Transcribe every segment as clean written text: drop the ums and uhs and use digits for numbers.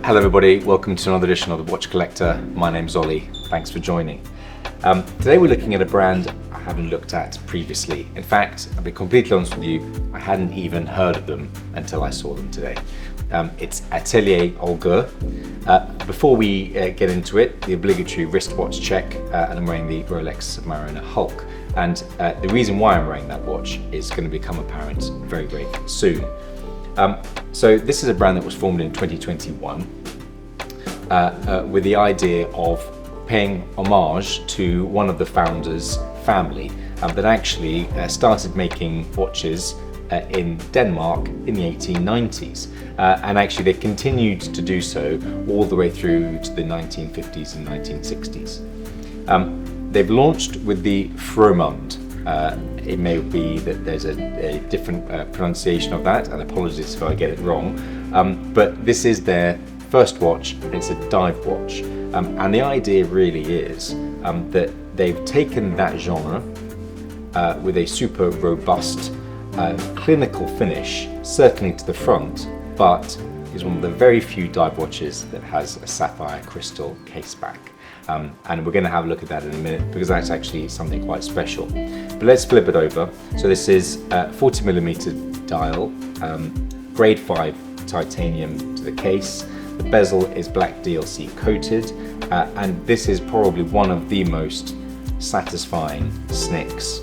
Hello everybody, welcome to another edition of The Watch Collector. My name's Ollie, thanks for joining. Today we're looking at a brand I haven't looked at previously. In fact, I'll be completely honest with you, I hadn't even heard of them until I saw them today. It's Atelier Holgur. Before we get into it, the obligatory wristwatch check, and I'm wearing the Rolex Submariner Hulk. And the reason why I'm wearing that watch is going to become apparent very, very soon. So this is a brand that was formed in 2021 with the idea of paying homage to one of the founders' family that actually started making watches in Denmark in the 1890s. And actually they continued to do so all the way through to the 1950s and 1960s. They've launched with the Frømand. It may be that there's a different pronunciation of that, and apologies if I get it wrong, but this is their first watch. It's a dive watch, and the idea really is that they've taken that genre with a super robust clinical finish, certainly to the front, but is one of the very few dive watches that has a sapphire crystal case back. And we're going to have a look at that in a minute because that's actually something quite special. But let's flip it over. So this is 40mm dial, grade 5 titanium to the case. The bezel is black DLC coated, and this is probably one of the most satisfying snicks.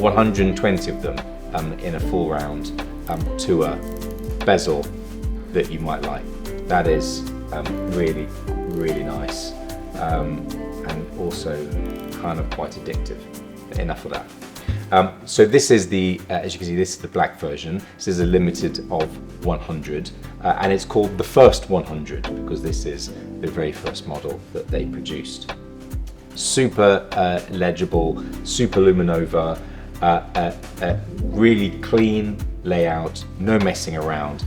120 of them in a full round to a bezel that you might like. That is really, really nice. And also kind of quite addictive. Enough of that. So this is the, as you can see, this is the black version. This is a limited of 100, and it's called the first 100 because this is the very first model that they produced. Super legible, super luminova, really clean layout, no messing around.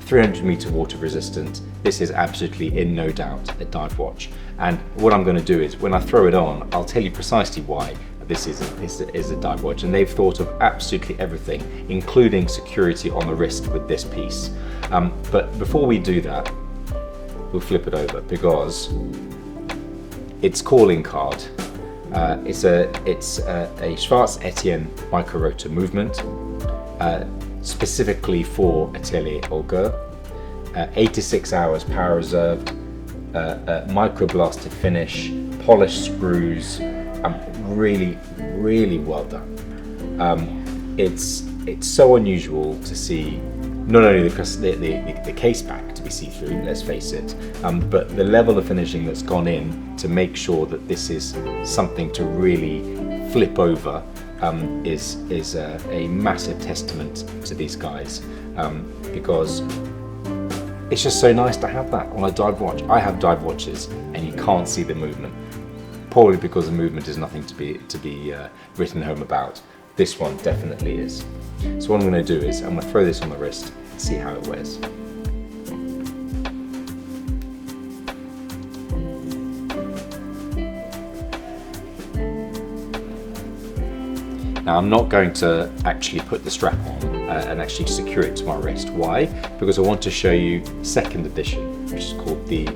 300-meter water resistant. This is absolutely, in no doubt, a dive watch. And what I'm going to do is, when I throw it on, I'll tell you precisely why this is a dive watch. And they've thought of absolutely everything, including security on the wrist with this piece. But before we do that, we'll flip it over because its calling card. It's a Schwarz-Etienne micro-rotor movement. Specifically for Atelier Holgur, 86 hours power reserved, microblasted finish, polished screws, really, really well done. It's so unusual to see not only the case back to be see-through, let's face it, but the level of finishing that's gone in to make sure that this is something to really flip over. Is a massive testament to these guys because it's just so nice to have that on a dive watch. I have dive watches and you can't see the movement, probably because the movement is nothing to be written home about. This one definitely is. So what I'm going to do is I'm going to throw this on the wrist and see how it wears. Now I'm not going to actually put the strap on and actually secure it to my wrist. Why? Because I want to show you second edition, which is called the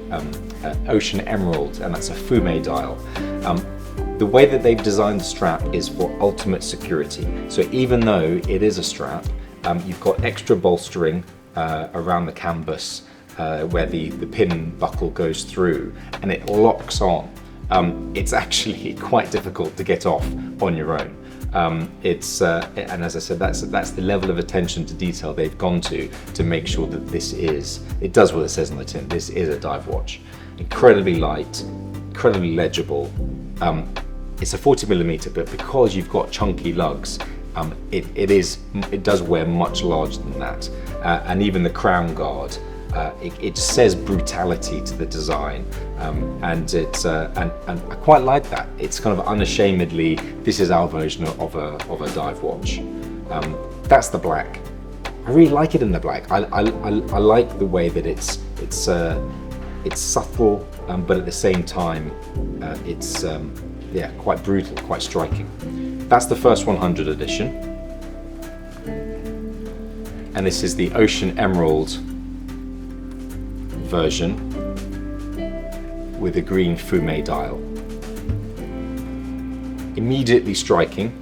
Ocean Emerald, and that's a Fume dial. The way that they've designed the strap is for ultimate security. So even though it is a strap, you've got extra bolstering around the canvas where the pin buckle goes through, and it locks on. It's actually quite difficult to get off on your own. And as I said, that's the level of attention to detail they've gone to make sure that it does what it says on the tin. This is a dive watch. Incredibly light, incredibly legible. It's a 40mm, but because you've got chunky lugs, it does wear much larger than that. And even the crown guard, it says brutality to the design, and I quite like that. It's kind of unashamedly, this is our version of a dive watch. That's the black. I really like it in the black. I like the way that it's subtle, but at the same time, it's quite brutal, quite striking. That's the first 100 edition, and this is the Ocean Emerald version. with a green fume dial. Immediately striking.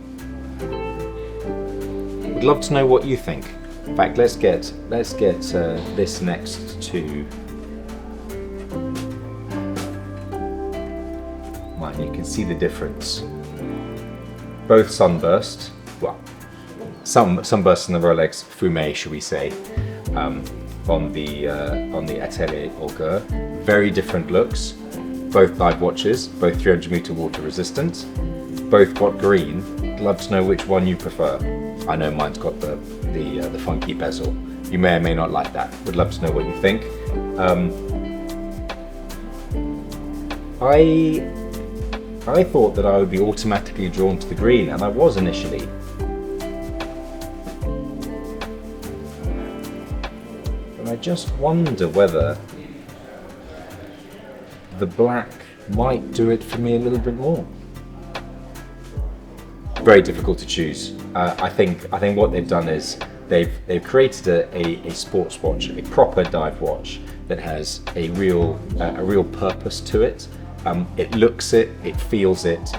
Would love to know what you think. In fact, let's get this next to mine. You can see the difference. Both sunburst. Well, some sunburst in the Rolex fume, should we say, on the Atelier Holgur. Very different looks. Both dive watches, both 300 meter water resistant. Both got green. I'd love to know which one you prefer. I know mine's got the funky bezel. You may or may not like that. Would love to know what you think. I thought that I would be automatically drawn to the green, and I was initially. And I just wonder whether the black might do it for me a little bit more. Very difficult to choose. I think what they've done is they've created a sports watch, a proper dive watch that has a real purpose to it. It looks it feels it.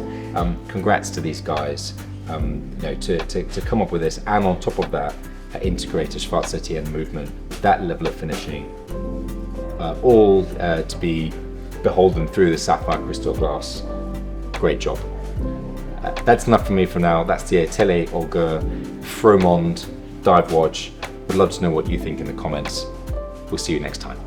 Congrats to these guys, to come up with this, and on top of that, integrate a Schwarz-Etienne movement, that level of finishing, all to be beholden through the sapphire crystal glass. Great job. That's enough for me for now. That's the Atelier Holgur Frømand dive watch. Would love to know what you think in the comments. We'll see you next time.